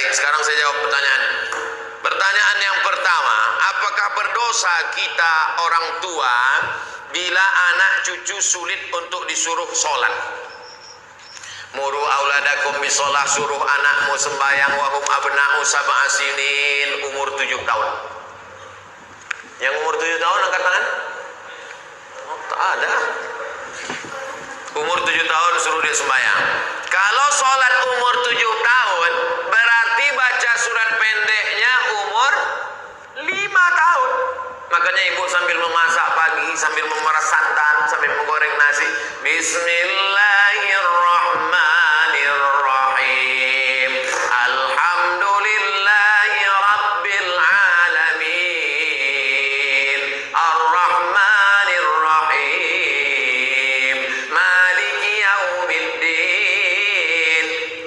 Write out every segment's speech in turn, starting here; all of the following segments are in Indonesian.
Baik, sekarang saya jawab pertanyaan. Pertanyaan yang pertama, apakah berdosa kita orang tua bila anak cucu sulit untuk disuruh sholat? Muru auladakum bisolah, suruh anakmu sembahyang wahum abna'u sab'a sinin, umur 7 tahun. Yang umur 7 tahun angkat tangan? Oh, tak ada. Umur 7 tahun suruh dia sembahyang. Kalau sholat umur 7 tahun, berarti baca surat pendeknya umur 5 tahun. Makanya ibu sambil memasak pagi, sambil memeras santan, sambil menggoreng nasi, Bismillahirrahmanirrahim, Alhamdulillahi Rabbil Alamin, Ar-Rahmanirrahim, Maliki Yaumiddin.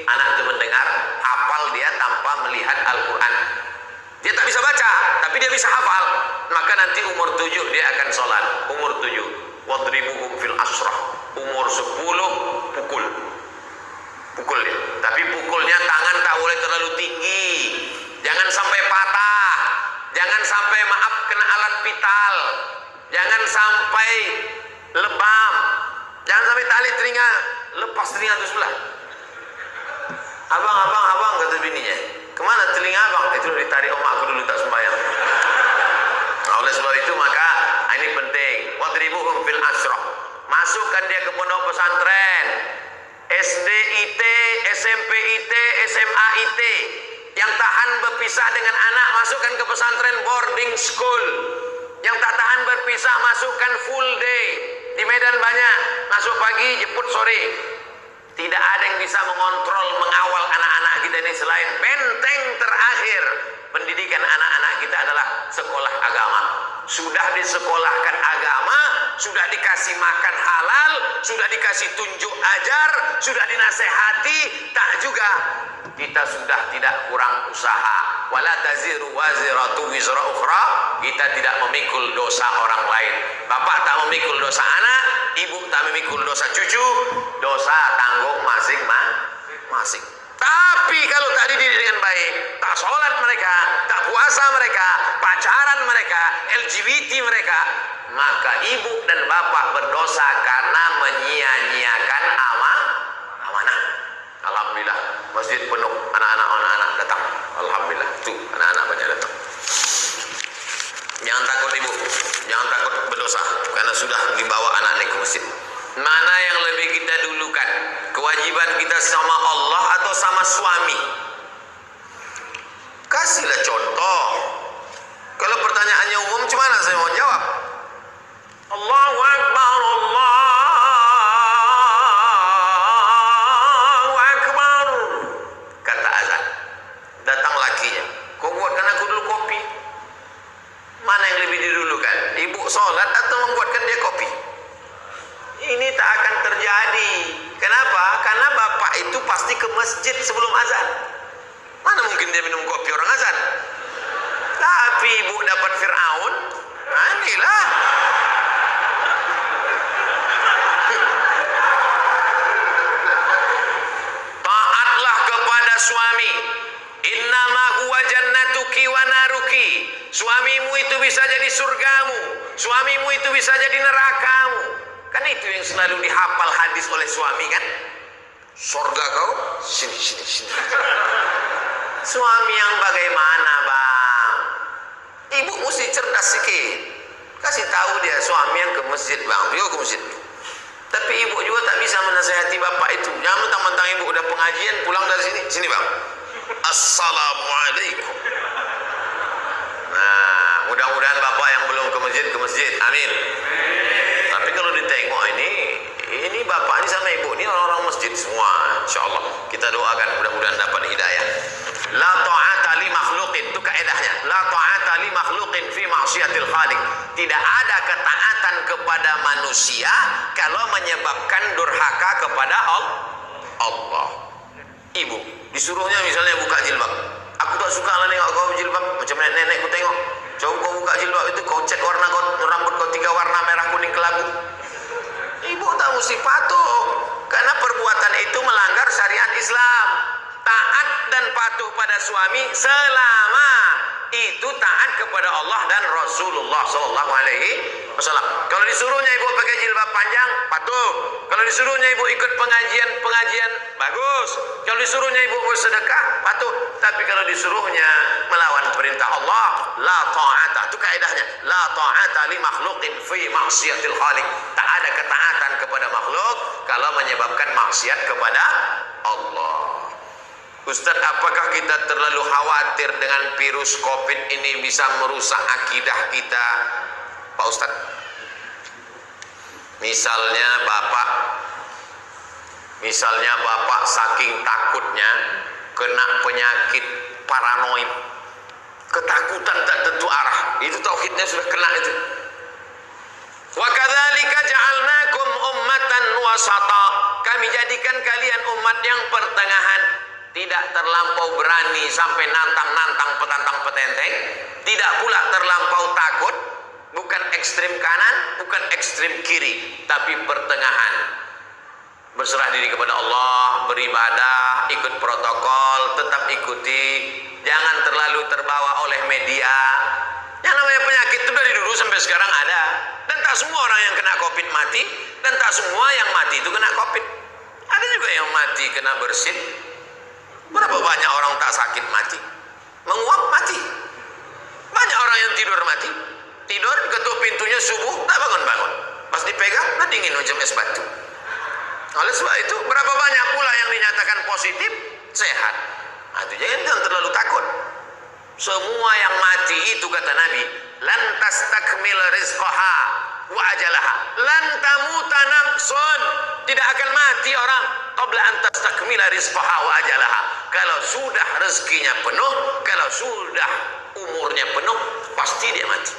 Anak itu mendengar, hafal dia tanpa melihat Al-Quran. Dia tak bisa baca, tapi dia bisa hafal. Maka nanti umur 7 dia akan sholat. Umur 7, wadribuhum fil asrah. Umur 10 pukul. Pukul dia. Tapi pukulnya tangan tak boleh terlalu tinggi. Jangan sampai patah. Jangan sampai maaf kena alat vital. Jangan sampai lebam. Jangan sampai tali telinga, lepas telinga itu sebelah. Abang, kata bininya. Kemana telinga abang? Itu ditarik omak aku dulu tak sembahyang. Nah, oleh sebab itu maka ini penting. Wadribuhum fil asrah. Masukkan dia ke pondok pesantren, SD IT, SMP IT, SMA IT. Yang tahan berpisah dengan anak, masukkan ke pesantren boarding school. Yang tak tahan berpisah, masukkan full day. Di Medan banyak, masuk pagi, jemput sore. Tidak ada yang bisa mengontrol, mengawal anak-anak kita ini selain benteng terakhir pendidikan anak-anak kita adalah sekolah agama. Sudah disekolahkan agama, sudah dikasih makan halal, sudah dikasih tunjuk ajar, sudah dinasehati, tak juga kita sudah tidak kurang usaha. Wala taziru waziratu wizra ukhra. Kita tidak memikul dosa orang lain. Bapak tak memikul dosa anak, ibu tak memikul dosa cucu, dosa tanggung masing-masing. Tapi kalau tak dididik dengan baik, tak sholat mereka, tak puasa mereka, pacaran mereka, LGBT mereka, maka ibu dan bapak berdosa karena menyia-nyiakan amanah. Alhamdulillah, masjid penuh, anak-anak datang. Alhamdulillah, tuh anak-anak banyak datang. Jangan takut ibu, jangan takut berdosa karena sudah dibawa anak-anak ke masjid. Mana yang lebih kita dulukan? Kewajiban kita sama Allah atau sama suami? Kasihlah contoh. Kalau pertanyaannya umum, gimana saya mau jawab? Allahu Akbar, Allahu Akbar. Kata azan. Datang lakinya. Kau buatkan aku dulu kopi. Mana yang lebih didulukan? Ibu sholat atau membuatkan dia kopi? Ini tak akan terjadi. Kenapa? Karena bapak itu pasti ke masjid sebelum azan. Mana mungkin dia minum kopi orang azan? Tapi ibu dapat Fir'aun. Nah, inilah. Taatlah kepada suami. Innama huwa jannatuki wa naruki. Suamimu itu bisa jadi surgamu. Suamimu itu bisa jadi nerakamu. Kan itu yang selalu dihafal hadis oleh suami kan? Surga kau, sini. Suami yang bagaimana bang? Ibu mesti cerdas sikit. Kasih tahu dia suami yang ke masjid bang, yuk ke masjid. Tapi ibu juga tak bisa menasihati bapak itu. Jangan mentang-mentang ibu udah pengajian pulang dari sini bang. Assalamualaikum. Nah, mudah-mudahan bapak yang belum ke masjid, amin. Tapi kalau ditengok ini bapak ini sama ibu ini orang-orang masjid semua, insyaallah kita doakan mudah-mudahan dapat hidayah. La ta'ata li makhluqin, itu kaedahnya. La ta'ata li makhluqin fi ma'siyatil khaliq. Tidak ada ketaatan kepada manusia kalau menyebabkan durhaka kepada Allah. Ibu disuruhnya misalnya buka jilbab. Aku tak suka lah nengok kau jilbab, macam nenek ku tengok. Coba kau buka jilbab itu, kau cat warna kau, rambut kau 3 warna, merah, kuning, kelabu. Ibu tak mesti patuh, karena perbuatan itu melanggar syariat Islam. Taat dan patuh pada suami suami selama itu taat kepada Allah dan Rasulullah Sallallahu Alaihi Wasallam. Kalau disuruhnya ibu pakai jilbab panjang, patuh. Kalau disuruhnya ibu ikut pengajian, bagus. Kalau disuruhnya ibu bersedekah, patuh. Tapi kalau disuruhnya melawan perintah Allah, la ta'ata. Itu kaidahnya. La ta'ata li makhluqin fi maksiatil khaliq. Tak ada ketaatan kepada makhluk kalau menyebabkan maksiat kepada Allah. Ustaz, apakah kita terlalu khawatir dengan virus COVID ini bisa merusak akidah kita? Pak Ustaz, misalnya Bapak saking takutnya kena penyakit paranoid, ketakutan tak tentu arah, itu tauhidnya sudah kena itu. Wa kadzalika ja'alnakum ummatan wasata. Kami jadikan kalian umat yang pertengahan, tidak terlampau berani sampai nantang-nantang petantang petenteng, tidak pula terlampau takut, bukan ekstrem kanan, bukan ekstrem kiri, tapi pertengahan. Berserah diri kepada Allah, beribadah, ikut protokol, tetap ikuti, jangan terlalu terbawa oleh media. Yang namanya penyakit itu dari dulu sampai sekarang ada, dan tak semua orang yang kena COVID mati, dan tak semua yang mati itu kena COVID. Ada juga yang mati kena bersin. Berapa banyak orang tak sakit mati, menguap mati. Banyak orang yang tidur mati, tidur ketuk pintunya subuh tak bangun-bangun, pas dipegang nah dingin macam es batu. Oleh sebab itu berapa banyak pula yang dinyatakan positif sehat. Nah, itu jangan terlalu takut. Semua yang mati itu kata Nabi, lan tastakmil rizqaha wa ajalaha, lan tamuta nafsun, tidak akan mati orang qabla an tastakmila rizqaha wa ajalaha. Kalau sudah rezekinya penuh, kalau sudah umurnya penuh, pasti dia mati.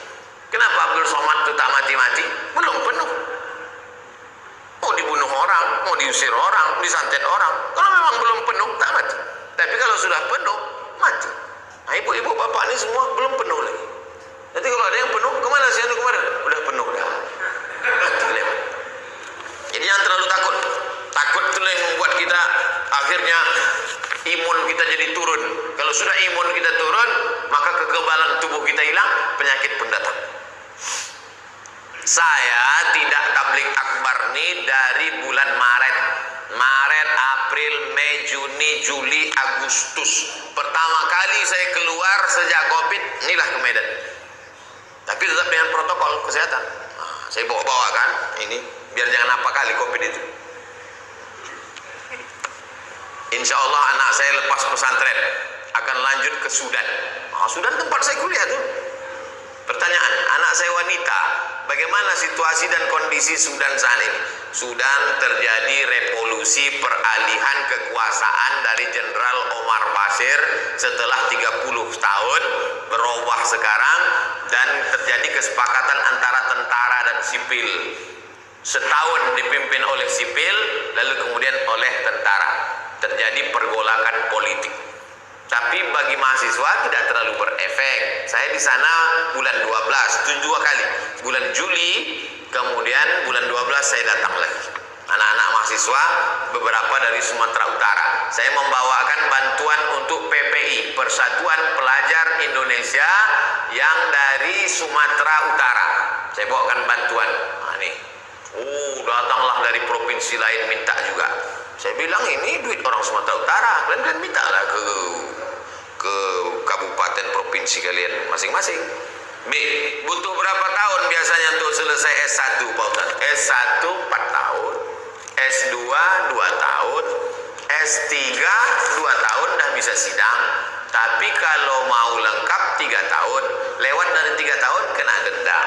Kenapa Abdul Somad itu tak mati-mati? Belum penuh. Mau dibunuh orang, mau diusir orang, disantet orang. Kalau memang belum penuh, tak mati. Tapi kalau sudah penuh, mati. Nah, ibu-ibu, bapak ini semua belum penuh lagi. Nanti kalau ada yang penuh, kemana sih anu kemarin? Udah penuh dah. Mati lewat. Jadi jangan terlalu takut. Takut itu yang membuat kita akhirnya imun kita jadi turun. Kalau sudah imun kita turun, maka kekebalan tubuh kita hilang, penyakit pun datang. Saya tidak tabligh akbar nih dari bulan Maret, April, Mei, Juni, Juli, Agustus. Pertama kali saya keluar sejak COVID, inilah ke Medan. Tapi tetap dengan protokol kesehatan. Nah, saya bawa kan ini, biar jangan apa kali COVID itu. Insya Allah anak saya lepas pesantren akan lanjut ke Sudan. Nah, Sudan tempat saya kuliah tuh. Pertanyaan, anak saya wanita, bagaimana situasi dan kondisi Sudan saat ini? Sudan terjadi revolusi peralihan kekuasaan dari Jenderal Omar Bashir setelah 30 tahun berubah sekarang, dan terjadi kesepakatan antara tentara dan sipil. Setahun dipimpin oleh sipil, lalu kemudian oleh tentara. Terjadi pergolakan politik. Tapi bagi mahasiswa tidak terlalu berefek. Saya di sana bulan 12, 2 kali. Bulan Juli, kemudian bulan 12 saya datang lagi. Anak-anak mahasiswa beberapa dari Sumatera Utara. Saya membawakan bantuan untuk PPI, Persatuan Pelajar Indonesia yang dari Sumatera Utara. Saya bawakan bantuan. Nah, nih. Datanglah dari provinsi lain minta juga. Saya bilang ini duit orang Sumatera Utara, kalian mintalah ke kabupaten provinsi kalian masing-masing. B, butuh berapa tahun biasanya untuk selesai S1 Pak Ustaz? S1 4 tahun, S2 2 tahun, S3 2 tahun dah bisa sidang. Tapi kalau mau lengkap 3 tahun, lewat dari 3 tahun kena denda.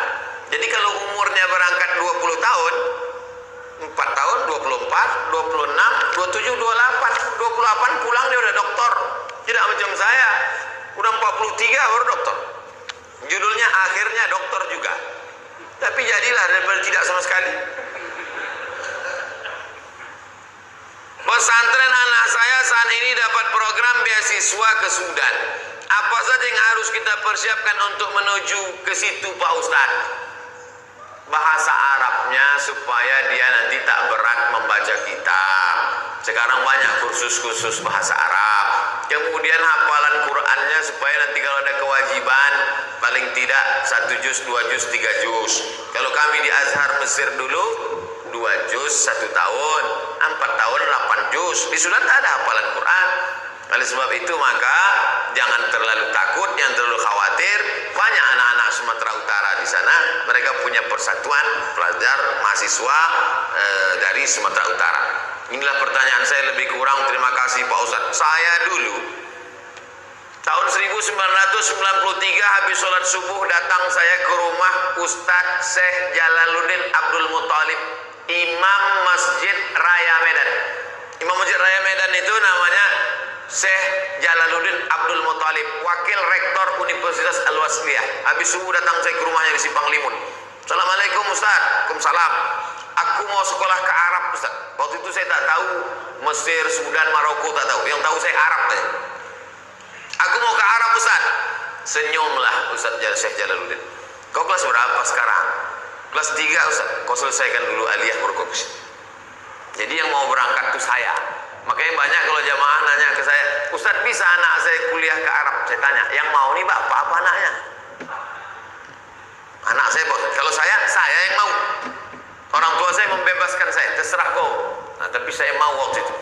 Jadi kalau umurnya berangkat 20 tahun, 4 tahun, 24, 26, 27, 28, 28 pulang dia udah doktor. Tidak macam saya, udah 43 baru doktor. Judulnya akhirnya doktor juga. Tapi jadilah daripada tidak sama sekali. Pesantren anak saya saat ini dapat program beasiswa ke Sudan. Apa saja yang harus kita persiapkan untuk menuju ke situ Pak Ustadz? Bahasa Arabnya supaya dia nanti tak berat membaca kitab. Sekarang banyak kursus-kursus bahasa Arab. kemudian hafalan Qurannya supaya nanti kalau ada kewajiban paling tidak 1 juz, 2 juz, 3 juz. Kalau kami di Azhar Mesir dulu 2 juz 1 tahun, 4 tahun 8 juz. Di Sudan tak ada hafalan Quran. Oleh sebab itu maka jangan terlalu takut, jangan terlalu khawatir. Banyak anak-anak Sumatera Utara di sana, mereka punya persatuan pelajar mahasiswa dari Sumatera Utara. Inilah pertanyaan saya lebih kurang. Terima kasih Pak Ustadz. Saya dulu tahun 1993 habis sholat subuh datang saya ke rumah Ustadz Syekh Jalaluddin Abdul Muthalib, Imam Masjid Raya Medan. Imam Masjid Raya Medan itu namanya Syekh Jalaluddin Abdul Muthalib, wakil rektor Universitas Al-Wasliyah. Habis subuh datang saya ke rumahnya di Simpang Limun. Assalamualaikum Ustaz. Waalaikumsalam. Aku mau sekolah ke Arab Ustaz. Waktu itu saya tak tahu Mesir, Sudan, Maroko tak tahu. Yang tahu saya Arab aja. Aku mau ke Arab Ustaz. Senyumlah Ustaz Syekh Jalaluddin. Kau kelas berapa sekarang? Kelas 3 Ustaz. Kau selesaikan dulu aliyah berkokus. Jadi yang mau berangkat itu saya. Makanya banyak kalau jamaah nanya ke saya, Ustaz bisa anak saya kuliah ke Arab? Saya tanya, yang mau nih bapak apa anaknya? Anak saya, kalau saya yang mau. Orang tua saya membebaskan saya, terserah kau. Nah, tapi saya mau waktu itu.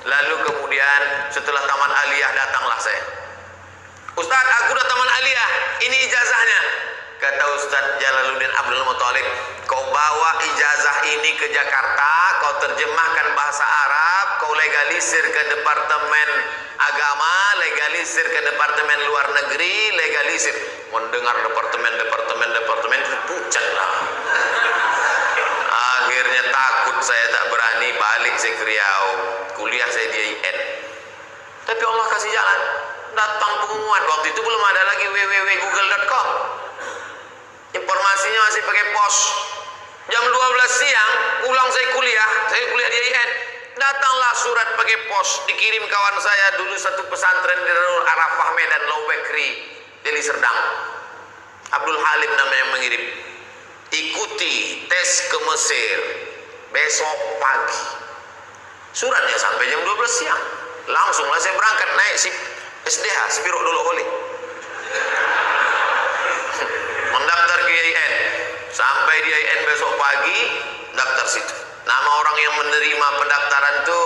Lalu kemudian setelah taman aliyah datanglah saya. Ustaz, aku udah taman aliyah, ini ijazahnya. Kata Ustaz Jalaluddin Abdul Muthalib, kau bawa ijazah ini ke Jakarta, kau terjemahkan bahasa Arab, kau legalisir ke Departemen Agama, legalisir ke Departemen Luar Negeri, legalisir. Mendengar departemen itu pucat lah. Akhirnya takut saya, tak berani balik saya ke Riau. Kuliah saya di IN. Tapi Allah kasih jalan. Datang pengumuman. Waktu itu belum ada lagi www.google.com. Informasinya masih pakai pos. Jam 12 siang pulang saya kuliah di IN. Datanglah surat pakai pos, dikirim kawan saya dulu satu pesantren di Darul Arafah Medan, Lowbekri, Deli Serdang. Abdul Halim namanya yang mengirim. Ikuti tes ke Mesir besok pagi. Suratnya sampai jam 12 siang. Langsunglah saya berangkat naik SDH, Spiro Dolo Oli. Mendaftar ke IAIN. Sampai di IAIN besok pagi, daftar situ. Nama orang yang menerima pendaftaran itu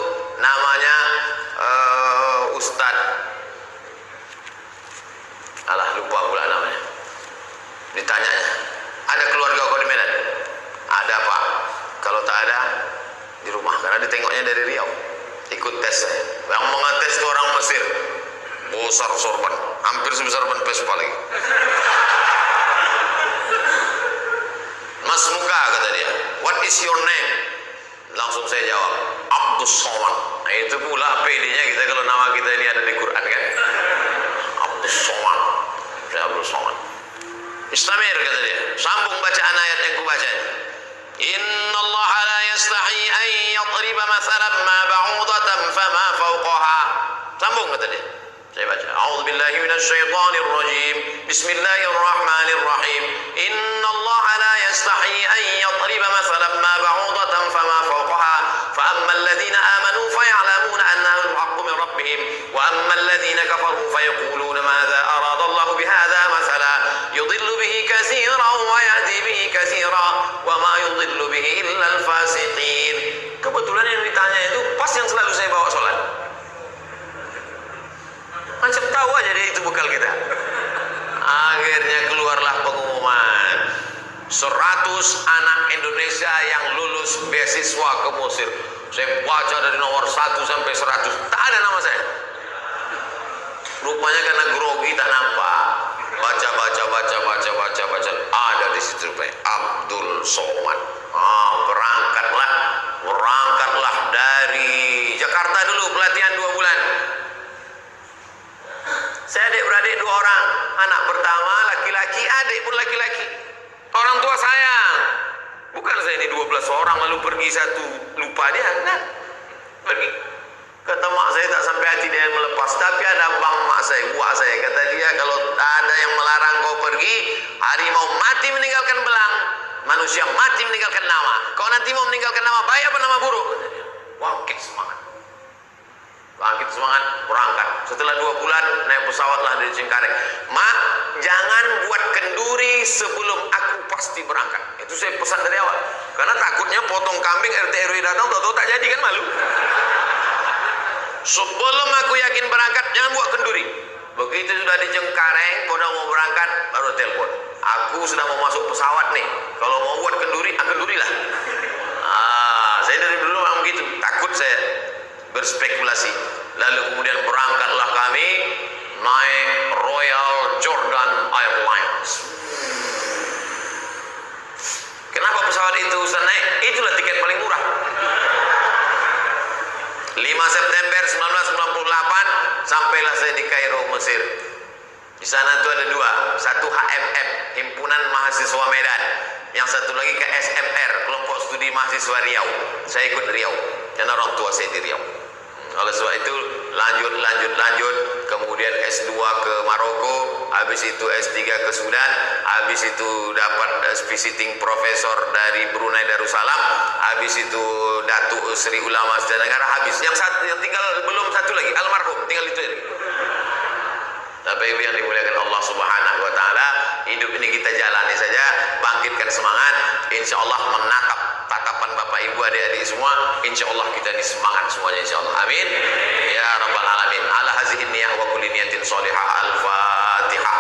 namanya Ustadz. Alah, lupa pula namanya. Ditanyanya, ada keluarga kau di Medan? Ada Pak. Kalau tak ada, di rumah. Karena ditengoknya dari Riau. Ikut tes saya. Yang mengetes itu orang Mesir. Besar sorban, hampir sebesar ban Vespa lagi. Mas Muka, kata dia, what is your name? Langsung saya jawab, Abdus Somad. Nah, itu pula PD-nya kita kalau nama kita ini ada di Quran kan. Abdus Somad. Saya Abdus Somad. Istamir, kata dia, sambung bacaan ayat yang kubaca. Inna Allah la yastahi an yadriba mathalan ma ba'udatan fama fawqaha. Sambung, kata dia. Saya baca, a'udzubillahi minasyaitonir rajim. Bismillahirrahmanirrahim. Inna Allah la yastahi an yadriba mathalan ma ba'udatan fama fawqaha. Fa ammal ladzina amanu faya'lamuna annahu al-haqqu min rabbihim wa ammal ladzina kafaru fayaquluna madza arada Allah bihadza mathala yudhillu bihi katsiran wa yahdi bihi katsiran wa ma yudhillu bihi illa al-fasiqin. Kebetulan yang ditanya itu pas yang selalu saya bawa salat. Macam tahu aja dia itu bekal kita. Akhirnya keluarlah pengumuman 100 anak Indonesia yang lulus beasiswa ke Mesir. Saya baca dari nomor 1 sampai 100, tak ada nama saya. Rupanya karena grogi tak nampak. Baca, ada di situ Abdul Somad. Berangkatlah dari Jakarta dulu, pelatihan 2 bulan. Saya adik-beradik 2 orang. Anak pertama laki-laki, adik pun laki-laki. Orang tua sayang. Bukan saya ini 12 orang lalu pergi satu, lupa dia. Nah, pergi. Kata mak saya tak sampai hati dia melepas. Tapi ada bang mak saya, buah saya. Kata dia, kalau ada yang melarang kau pergi, harimau mati meninggalkan belang, manusia mati meninggalkan nama. Kau nanti mau meninggalkan nama baik apa nama buruk? Kata dia. Wah, semangat. Bangkit semangat, berangkat. Setelah 2 bulan naik pesawat lah dari Cengkareng. Mak, jangan buat kenduri sebelum aku pasti berangkat. Itu saya pesan dari awal. Karena takutnya potong kambing RT RW datang, tahu-tahu tak jadi kan malu. Sebelum aku yakin berangkat, jangan buat kenduri. Begitu sudah di Cengkareng, udah mau berangkat, baru telepon. Aku sudah mau masuk pesawat nih. Kalau mau buat kenduri, kendurilah. Saya dari dulu memang begitu. Takut saya berspekulasi. Lalu kemudian berangkatlah kami naik Royal Jordan Airlines. Kenapa pesawat itu Ustaz naik? Itulah tiket paling murah. 5 September 1998 sampailah saya di Kairo, Mesir. Di sana itu ada 2, satu HMM, Himpunan Mahasiswa Medan, yang satu lagi ke SMR, Kelompok Studi Mahasiswa Riau. Saya ikut Riau, karena orang tua saya di Riau. Oleh sebab itu lanjut, kemudian S2 ke Maroko, habis itu S3 ke Sudan, habis itu dapat visiting profesor dari Brunei Darussalam, habis itu Datuk Sri Ulama Sejanegara, habis. Yang tinggal belum satu lagi, almarhum, tinggal itu aja. Bapak Ibu yang dimuliakan Allah Subhanahu wa taala, hidup ini kita jalani saja, bangkitkan semangat, insya Allah menatap tatapan Bapak Ibu adik-adik semua, insya Allah kita ini semangat semuanya insya Allah. Amin. Ya Rabbal Alamin. Ala hazihi niyah wa kulli niyatin sholihah. Al-Fatihah.